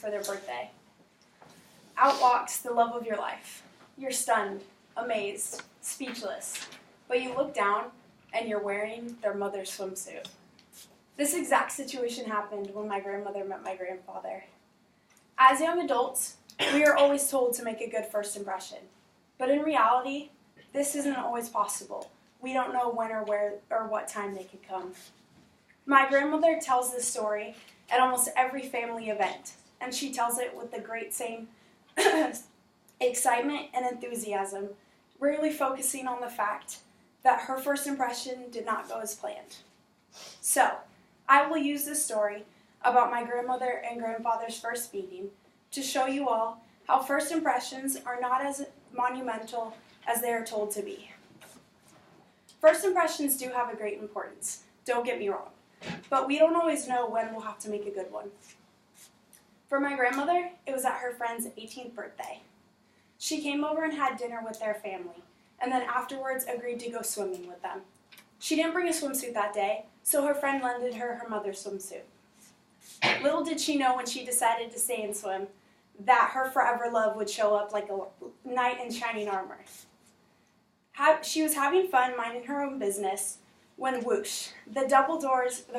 for their birthday. Out walks the love of your life. You're stunned, amazed, speechless, but you look down and you're wearing their mother's swimsuit. This exact situation happened when my grandmother met my grandfather. As young adults, we are always told to make a good first impression, but in reality, this isn't always possible. We don't know when or where or what time they could come. My grandmother tells this story at almost every family event, and she tells it with the great same excitement and enthusiasm, rarely focusing on the fact that her first impression did not go as planned. So, I will use this story about my grandmother and grandfather's first meeting to show you all how first impressions are not as monumental as they are told to be. First impressions do have a great importance, don't get me wrong, but we don't always know when we'll have to make a good one. For my grandmother, it was at her friend's 18th birthday. She came over and had dinner with their family, and then afterwards agreed to go swimming with them. She didn't bring a swimsuit that day, so her friend lended her her mother's swimsuit. Little did she know when she decided to stay and swim that her forever love would show up like a knight in shining armor. She was having fun minding her own business when whoosh, the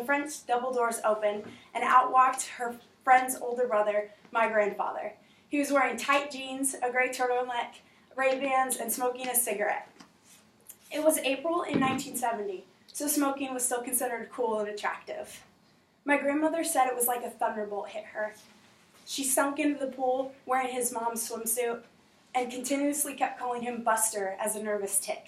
front double doors opened and out walked her friend's older brother, my grandfather. He was wearing tight jeans, a gray turtleneck, Ray-Bans, and smoking a cigarette. It was April in 1970, so smoking was still considered cool and attractive. My grandmother said it was like a thunderbolt hit her. She sunk into the pool wearing his mom's swimsuit and continuously kept calling him Buster as a nervous tick.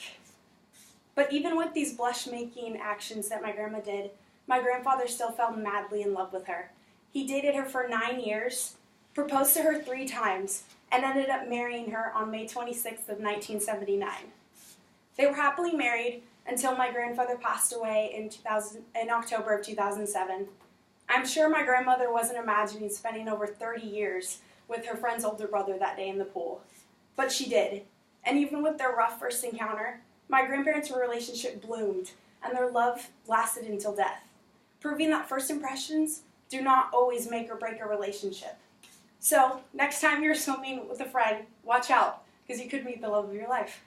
But even with these blush-making actions that my grandma did, my grandfather still fell madly in love with her. He dated her for 9 years, proposed to her 3 times, and ended up marrying her on May 26th of 1979. They were happily married until my grandfather passed away in October of 2007. I'm sure my grandmother wasn't imagining spending over 30 years with her friend's older brother that day in the pool. But she did. And even with their rough first encounter, my grandparents' relationship bloomed, and their love lasted until death, proving that first impressions do not always make or break a relationship. So, next time you're swimming with a friend, watch out, because you could meet the love of your life.